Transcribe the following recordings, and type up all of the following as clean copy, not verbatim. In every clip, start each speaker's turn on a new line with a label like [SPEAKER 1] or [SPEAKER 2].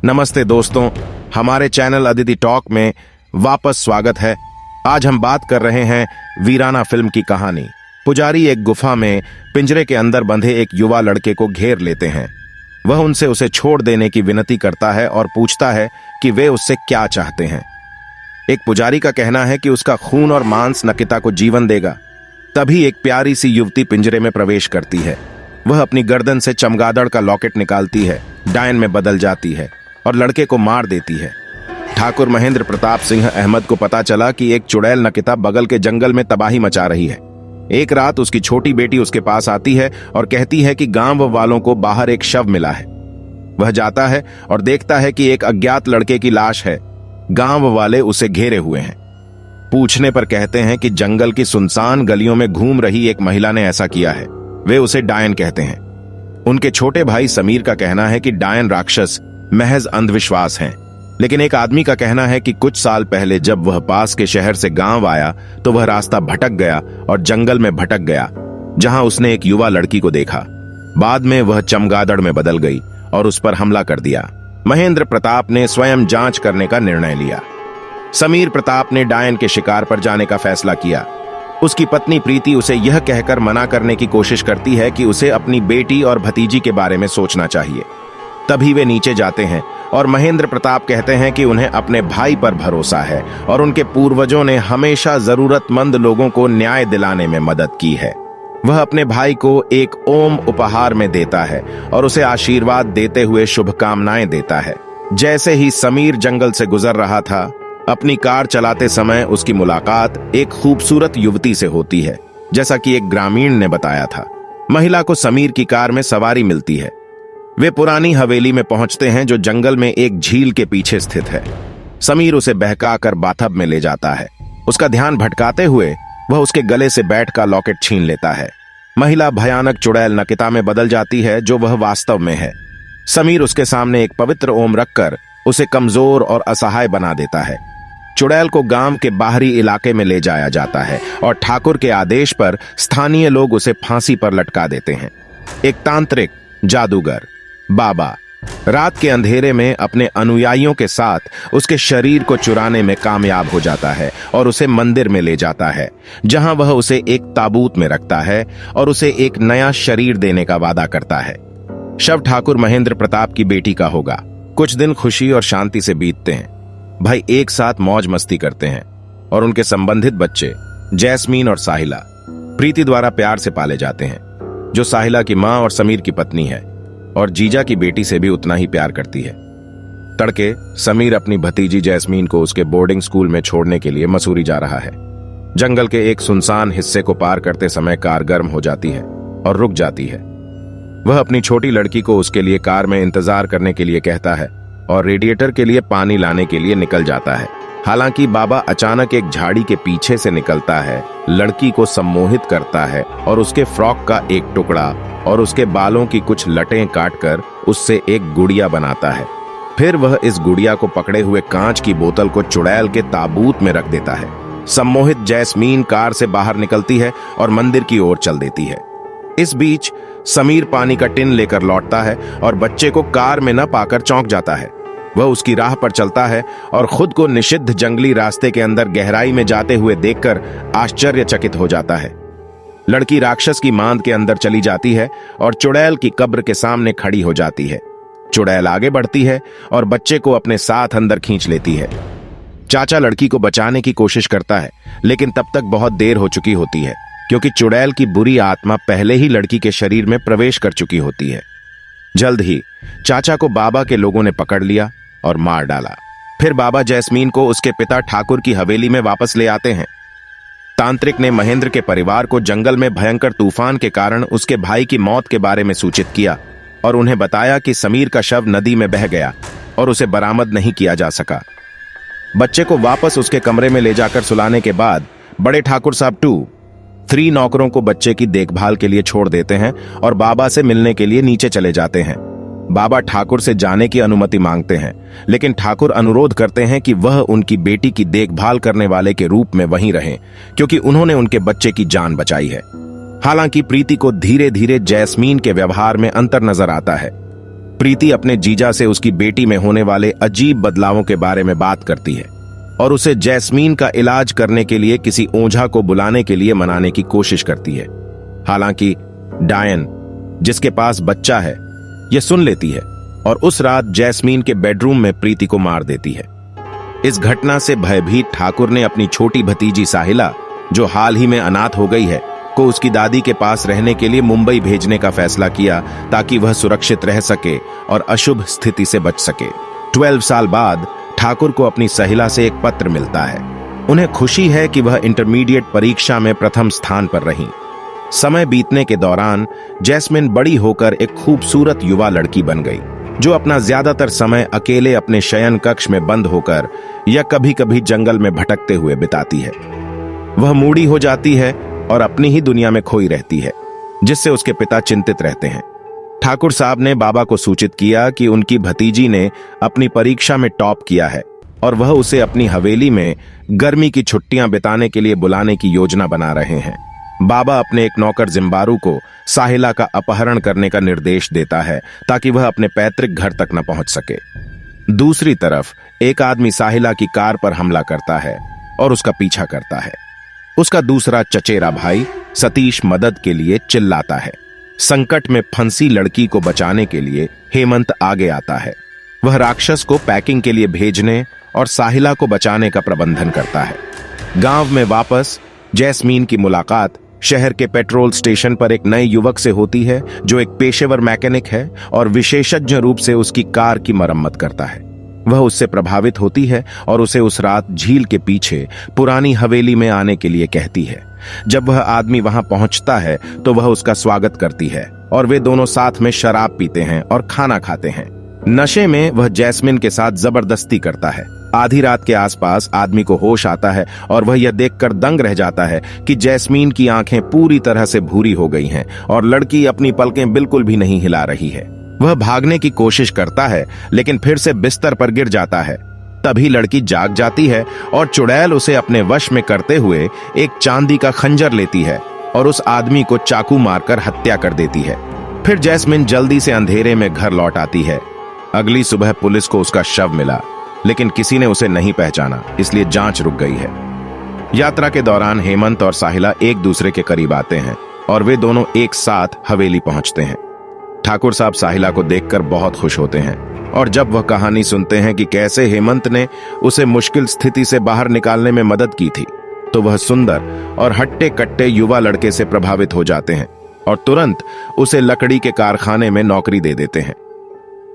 [SPEAKER 1] नमस्ते दोस्तों, हमारे चैनल अदिति टॉक में वापस स्वागत है। आज हम बात कर रहे हैं वीराना फिल्म की कहानी। पुजारी एक गुफा में पिंजरे के अंदर बंधे एक युवा लड़के को घेर लेते हैं। वह उनसे उसे छोड़ देने की विनती करता है और पूछता है कि वे उससे क्या चाहते हैं। एक पुजारी का कहना है कि उसका खून और मांस नकिता को जीवन देगा। तभी एक प्यारी सी युवती पिंजरे में प्रवेश करती है। वह अपनी गर्दन से चमगादड़ का लॉकेट निकालती है, डायन में बदल जाती है और लड़के को मार देती है। ठाकुर महेंद्र प्रताप सिंह अहमद को पता चला कि एक चुड़ैल नकिता बगल के जंगल में तबाही मचा रही है। एक रात उसकी छोटी बेटी उसके पास आती है और कहती है कि गांव वालों को बाहर एक शव मिला है। वह जाता है और देखता है कि एक अज्ञात लड़के की लाश है। गांव वाले उसे घेरे हुए हैं। पूछने पर कहते हैं कि जंगल की सुनसान गलियों में घूम रही एक महिला ने ऐसा किया है। वे उसे डायन कहते हैं। उनके छोटे भाई समीर का कहना है कि डायन राक्षस महज अंधविश्वास हैं, लेकिन एक आदमी का कहना है कि कुछ साल पहले जब वह पास के शहर से गांव आया तो वह रास्ता भटक गया और जंगल में भटक गया, जहां उसने एक युवा लड़की को देखा। बाद में वह चमगादड़ में बदल गई और उस पर हमला कर दिया। महेंद्र प्रताप ने स्वयं जांच करने का निर्णय लिया। समीर प्रताप ने डायन के शिकार पर जाने का फैसला किया। उसकी पत्नी प्रीति उसे यह कहकर मना करने की कोशिश करती है कि उसे अपनी बेटी और भतीजी के बारे में सोचना चाहिए। तभी वे नीचे जाते हैं और महेंद्र प्रताप कहते हैं कि उन्हें अपने भाई पर भरोसा है और उनके पूर्वजों ने हमेशा जरूरतमंद लोगों को न्याय दिलाने में मदद की है। वह अपने भाई को एक ओम उपहार में देता है और उसे आशीर्वाद देते हुए शुभकामनाएं देता है। जैसे ही समीर जंगल से गुजर रहा था, अपनी कार चलाते समय उसकी मुलाकात एक खूबसूरत युवती से होती है, जैसा कि एक ग्रामीण ने बताया था। महिला को समीर की कार में सवारी मिलती है। वे पुरानी हवेली में पहुंचते हैं जो जंगल में एक झील के पीछे स्थित है। समीर उसे बहकाकर बाथब में ले जाता है। उसका ध्यान भटकाते हुए वह उसके गले से बैट का लॉकेट छीन लेता है। महिला भयानक चुड़ैल नकिता में बदल जाती है, जो वह वास्तव में है। समीर उसके सामने एक पवित्र ओम रखकर उसे कमजोर और असहाय बना देता है। चुड़ैल को गांव के बाहरी इलाके में ले जाया जाता है और ठाकुर के आदेश पर स्थानीय लोग उसे फांसी पर लटका देते हैं। एक तांत्रिक जादूगर बाबा रात के अंधेरे में अपने अनुयायियों के साथ उसके शरीर को चुराने में कामयाब हो जाता है और उसे मंदिर में ले जाता है, जहां वह उसे एक ताबूत में रखता है और उसे एक नया शरीर देने का वादा करता है। शव ठाकुर महेंद्र प्रताप की बेटी का होगा। कुछ दिन खुशी और शांति से बीतते हैं। भाई एक साथ मौज मस्ती करते हैं और उनके संबंधित बच्चे जैस्मीन और साहिला प्रीति द्वारा प्यार से पाले जाते हैं, जो साहिला की मां और समीर की पत्नी है और जीजा की बेटी से भी उतना ही प्यार करती है। तड़के समीर अपनी भतीजी जैस्मीन को उसके बोर्डिंग स्कूल में छोड़ने के लिए मसूरी जा रहा है। जंगल के एक सुनसान हिस्से को पार करते समय कार गर्म हो जाती है और रुक जाती है। वह अपनी छोटी लड़की को उसके लिए कार में इंतजार करने के लिए कहता है और रेडिएटर के लिए पानी लाने के लिए निकल जाता है। हालांकि बाबा अचानक एक झाड़ी के पीछे से निकलता है, लड़की को सम्मोहित करता है और उसके फ्रॉक का एक टुकड़ा और उसके बालों की कुछ लटें काटकर उससे एक गुड़िया बनाता है। फिर वह इस गुड़िया को पकड़े हुए कांच की बोतल को चुड़ैल के ताबूत में रख देता है। सम्मोहित जैस्मीन कार से बाहर निकलती है और मंदिर की ओर चल देती है। इस बीच समीर पानी का टिन लेकर लौटता है और बच्चे को कार में न पाकर चौंक जाता है। वह उसकी राह पर चलता है और खुद को निषिद्ध जंगली रास्ते के अंदर गहराई में जाते हुए देखकर आश्चर्यचकित हो जाता है। लड़की राक्षस की मांद के अंदर चली जाती है और चुड़ैल की कब्र के सामने खड़ी हो जाती है। चुड़ैल आगे बढ़ती है और बच्चे को अपने साथ अंदर खींच लेती है। चाचा लड़की को बचाने की कोशिश करता है, लेकिन तब तक बहुत देर हो चुकी होती है, क्योंकि चुड़ैल की बुरी आत्मा पहले ही लड़की के शरीर में प्रवेश कर चुकी होती है। जल्द ही चाचा को बाबा के लोगों ने पकड़ लिया और मार डाला। फिर बाबा जैस्मीन को उसके पिता ठाकुर की हवेली में वापस ले आते हैं। तांत्रिक ने महेंद्र के परिवार को जंगल में भयंकर तूफान के कारण उसके भाई की मौत के बारे में सूचित किया और उन्हें बताया कि समीर का शव नदी में बह गया और उसे बरामद नहीं किया जा सका। बच्चे को वापस उसके कमरे में ले जाकर सुलाने के बाद बड़े ठाकुर साहब 3 नौकरों को बच्चे की देखभाल के लिए छोड़ देते हैं और बाबा से मिलने के लिए नीचे चले जाते हैं। बाबा ठाकुर से जाने की अनुमति मांगते हैं, लेकिन ठाकुर अनुरोध करते हैं कि वह उनकी बेटी की देखभाल करने वाले के रूप में वहीं रहें, क्योंकि उन्होंने उनके बच्चे की जान बचाई है। हालांकि प्रीति को धीरे धीरे जैस्मीन के व्यवहार में अंतर नजर आता है। प्रीति अपने जीजा से उसकी बेटी में होने वाले अजीब बदलावों के बारे में बात करती है और उसे जैस्मीन का इलाज करने के लिए किसी ओझा को बुलाने के लिए मनाने की कोशिश करती है। हालांकि डायन, जिसके पास बच्चा है, यह सुन लेती है और उस रात जैस्मीन के बेडरूम में प्रीति को मार देती है। इस घटना से भयभीत ठाकुर ने अपनी छोटी भतीजी साहिला, जो हाल ही में अनाथ हो गई है, को उसकी दादी के पास रहने के लिए मुंबई भेजने का फैसला किया ताकि वह सुरक्षित रह सके और अशुभ स्थिति से बच सके। 12 साल बाद ठाकुर को अपनी साहिला से एक पत्र मिलता है। उन्हें खुशी है कि वह इंटरमीडिएट परीक्षा में प्रथम स्थान पर रही। समय बीतने के दौरान जैस्मिन बड़ी होकर एक खूबसूरत युवा लड़की बन गई, जो अपना ज्यादातर समय अकेले अपने शयन कक्ष में बंद होकर या कभी कभी जंगल में भटकते हुए बिताती है। वह मूडी हो जाती है और अपनी ही दुनिया में खोई रहती है, जिससे उसके पिता चिंतित रहते हैं। ठाकुर साहब ने बाबा को सूचित किया कि उनकी भतीजी ने अपनी परीक्षा में टॉप किया है और वह उसे अपनी हवेली में गर्मी की छुट्टियां बिताने के लिए बुलाने की योजना बना रहे हैं। बाबा अपने एक नौकर जिम्बारू को साहिला का अपहरण करने का निर्देश देता है ताकि वह अपने पैतृक घर तक न पहुंच सके। दूसरी तरफ एक आदमी साहिला की कार पर हमला करता है और उसका पीछा करता है। उसका दूसरा चचेरा भाई सतीश मदद के लिए चिल्लाता है। संकट में फंसी लड़की को बचाने के लिए हेमंत आगे आता है। वह राक्षस को पैकिंग के लिए भेजने और साहिला को बचाने का प्रबंधन करता है। गांव में वापस जैस्मीन की मुलाकात शहर के पेट्रोल स्टेशन पर एक नए युवक से होती है, जो एक पेशेवर मैकेनिक है और विशेषज्ञ रूप से उसकी कार की मरम्मत करता है। वह उससे प्रभावित होती है और उसे उस रात झील के पीछे पुरानी हवेली में आने के लिए कहती है। जब वह आदमी वहां पहुंचता है तो वह उसका स्वागत करती है और वे दोनों साथ में शराब पीते हैं और खाना खाते हैं। नशे में वह जैस्मिन के साथ जबरदस्ती करता है। आधी रात के आसपास आदमी को होश आता है और वह यह देखकर दंग रह जाता है कि जैस्मीन की आंखें पूरी तरह से भूरी हो गई हैं और लड़की अपनी पलकें बिल्कुल भी नहीं हिला रही है। वह भागने की कोशिश करता है लेकिन फिर से बिस्तर पर गिर जाता है। तभी लड़की जाग जाती है और चुड़ैल उसे अपने वश में करते हुए एक चांदी का खंजर लेती है और उस आदमी को चाकू मारकर हत्या कर देती है। फिर जैस्मिन जल्दी से अंधेरे में घर लौट आती है। अगली सुबह पुलिस को उसका शव मिला, लेकिन किसी ने उसे नहीं पहचाना, इसलिए जांच रुक गई है। यात्रा के दौरान हेमंत और साहिला एक दूसरे के करीब आते हैं और वे दोनों एक साथ हवेली पहुंचते हैं। ठाकुर साहब साहिला को देखकर बहुत खुश होते हैं और जब वह कहानी सुनते हैं कि कैसे हेमंत ने उसे मुश्किल स्थिति से बाहर निकालने में मदद की थी, तो वह सुंदर और हट्टे कट्टे युवा लड़के से प्रभावित हो जाते हैं और तुरंत उसे लकड़ी के कारखाने में नौकरी दे देते हैं।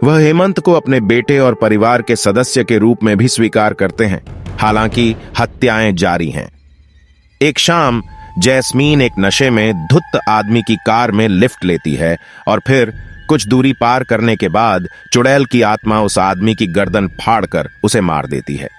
[SPEAKER 1] वह हेमंत को अपने बेटे और परिवार के सदस्य के रूप में भी स्वीकार करते हैं, हालांकि हत्याएं जारी हैं। एक शाम जैस्मीन एक नशे में धुत आदमी की कार में लिफ्ट लेती है और फिर कुछ दूरी पार करने के बाद चुड़ैल की आत्मा उस आदमी की गर्दन फाड़कर उसे मार देती है।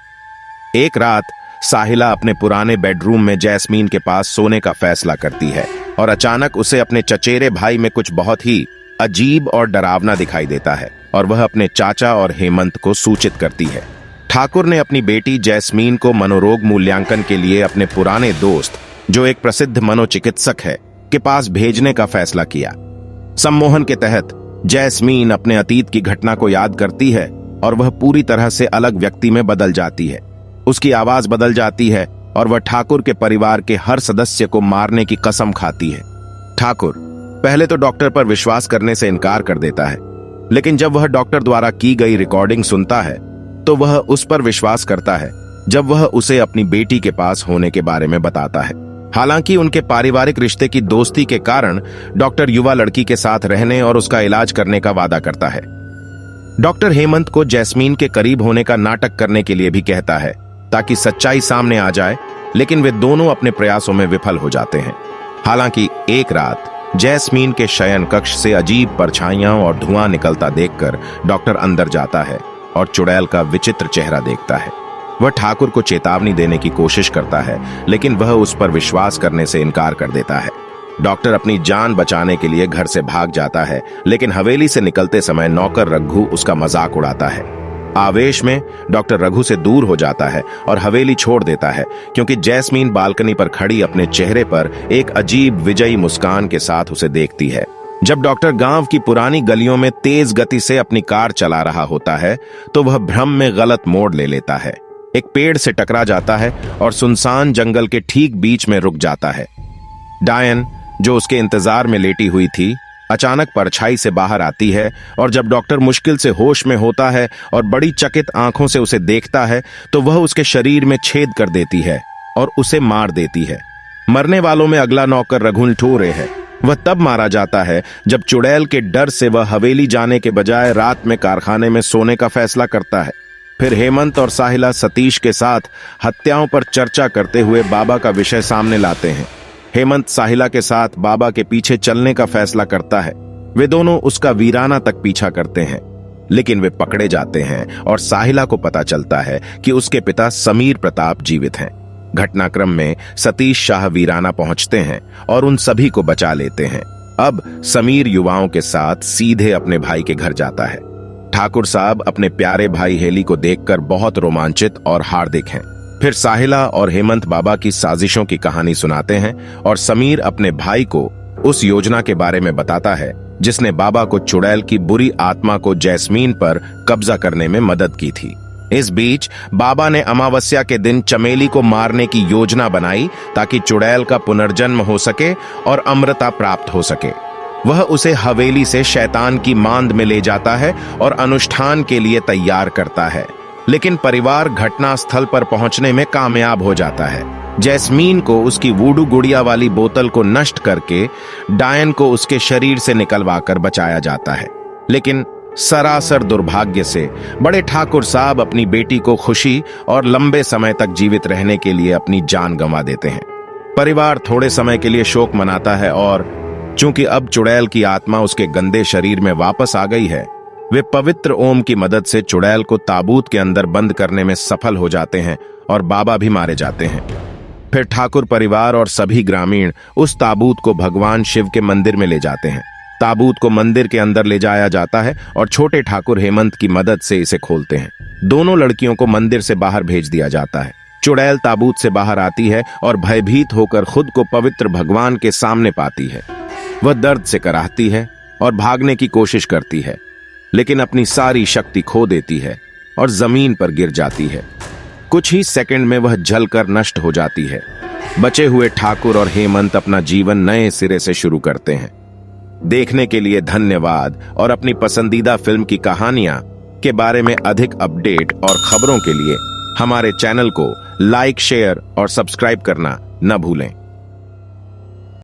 [SPEAKER 1] एक रात साहिला अपने पुराने बेडरूम में जैस्मीन के पास सोने का फैसला करती है और अचानक उसे अपने चचेरे भाई में कुछ बहुत ही अजीब और डरावना दिखाई देता है और वह अपने चाचा और हेमंत को सूचित करती है। ठाकुर ने अपनी बेटी जैस्मीन को मनोरोग मूल्यांकन के लिए अपने पुराने दोस्त, जो एक प्रसिद्ध मनोचिकित्सक है, के पास भेजने का फैसला किया। सम्मोहन के तहत जैस्मीन अपने अतीत की घटना को याद करती है और वह पूरी तरह से अलग व्यक्ति में बदल जाती है। उसकी आवाज बदल जाती है और वह ठाकुर के परिवार के हर सदस्य को मारने की कसम खाती है। ठाकुर पहले तो डॉक्टर पर विश्वास करने से इनकार कर देता है, लेकिन जब वह डॉक्टर द्वारा की गई रिकॉर्डिंग सुनता है तो वह उस पर विश्वास करता है जब वह उसे अपनी बेटी के पास होने के बारे में बताता है। हालांकि उनके पारिवारिक रिश्ते की दोस्ती के कारण डॉक्टर युवा लड़की के साथ रहने और उसका इलाज करने का वादा करता है। डॉक्टर हेमंत को जैस्मीन के करीब होने का नाटक करने के लिए भी कहता है ताकि सच्चाई सामने आ जाए, लेकिन वे दोनों अपने प्रयासों में विफल हो जाते हैं। हालांकि एक रात जैस्मीन के शयन कक्ष से अजीब परछाइयां और धुआं निकलता देखकर डॉक्टर अंदर जाता है और चुड़ैल का विचित्र चेहरा देखता है। वह ठाकुर को चेतावनी देने की कोशिश करता है, लेकिन वह उस पर विश्वास करने से इनकार कर देता है। डॉक्टर अपनी जान बचाने के लिए घर से भाग जाता है, लेकिन हवेली से निकलते समय नौकर रघु उसका मजाक उड़ाता है। आवेश में डॉक्टर रघु से दूर हो जाता है और हवेली छोड़ देता है, क्योंकि जैस्मीन बालकनी पर खड़ी अपने चेहरे पर एक अजीब विजयी मुस्कान के साथ उसे देखती है। जब डॉक्टर गांव की पुरानी गलियों में तेज गति से अपनी कार चला रहा होता है तो वह भ्रम में गलत मोड़ ले लेता है, एक पेड़ से टकरा जाता है और सुनसान जंगल के ठीक बीच में रुक जाता है। डायन, जो उसके इंतजार में लेटी हुई थी, अचानक परछाई से बाहर आती है और जब डॉक्टर मुश्किल से होश में होता है और बड़ी चकित आंखों से उसे देखता है तो वह उसके शरीर में छेद कर देती है और उसे मार देती है। मरने वालों में अगला नौकर रघुल ठोरे है। वह तब मारा जाता है जब चुड़ैल के डर से वह हवेली जाने के बजाय रात में कारखाने में सोने का फैसला करता है। फिर हेमंत और साहिला सतीश के साथ हत्याओं पर चर्चा करते हुए बाबा का विषय सामने लाते हैं। हेमंत साहिला के साथ बाबा के पीछे चलने का फैसला करता है। वे दोनों उसका वीराना तक पीछा करते हैं, लेकिन वे पकड़े जाते हैं और साहिला को पता चलता है कि उसके पिता समीर प्रताप जीवित हैं। घटनाक्रम में सतीश शाह वीराना पहुंचते हैं और उन सभी को बचा लेते हैं। अब समीर युवाओं के साथ सीधे अपने भाई के घर जाता है। ठाकुर साहब अपने प्यारे भाई हेली को देखकर बहुत रोमांचित और हार्दिक हैं। फिर साहिला और हेमंत बाबा की साजिशों की कहानी सुनाते हैं और समीर अपने भाई को उस योजना के बारे में बताता है जिसने बाबा को चुड़ैल की बुरी आत्मा को जैस्मीन पर कब्जा करने में मदद की थी। इस बीच बाबा ने अमावस्या के दिन चमेली को मारने की योजना बनाई ताकि चुड़ैल का पुनर्जन्म हो सके और अमृता प्राप्त हो सके। वह उसे हवेली से शैतान की मांद में ले जाता है और अनुष्ठान के लिए तैयार करता है, लेकिन परिवार घटना स्थल पर पहुंचने में कामयाब हो जाता है। जैस्मीन को उसकी वूडू गुड़िया वाली बोतल को नष्ट करके डायन को उसके शरीर से निकलवाकर बचाया जाता है, लेकिन सरासर दुर्भाग्य से बड़े ठाकुर साहब अपनी बेटी को खुशी और लंबे समय तक जीवित रहने के लिए अपनी जान गंवा देते हैं। परिवार थोड़े समय के लिए शोक मनाता है और चूंकि अब चुड़ैल की आत्मा उसके गंदे शरीर में वापस आ गई है, वे पवित्र ओम की मदद से चुड़ैल को ताबूत के अंदर बंद करने में सफल हो जाते हैं और बाबा भी मारे जाते हैं। फिर ठाकुर परिवार और सभी ग्रामीण उस ताबूत को भगवान शिव के मंदिर में ले जाते हैं। ताबूत को मंदिर के अंदर ले जाया जाता है और छोटे ठाकुर हेमंत की मदद से इसे खोलते हैं। दोनों लड़कियों को मंदिर से बाहर भेज दिया जाता है। चुड़ैल ताबूत से बाहर आती है और भयभीत होकर खुद को पवित्र भगवान के सामने पाती है। वह दर्द से कराहती है और भागने की कोशिश करती है, लेकिन अपनी सारी शक्ति खो देती है और जमीन पर गिर जाती है। कुछ ही सेकंड में वह जलकर नष्ट हो जाती है। बचे हुए ठाकुर और हेमंत अपना जीवन नए सिरे से शुरू करते हैं। देखने के लिए धन्यवाद और अपनी पसंदीदा फिल्म की कहानियां के बारे में अधिक अपडेट और खबरों के लिए हमारे चैनल को लाइक, शेयर और सब्सक्राइब करना न भूलें।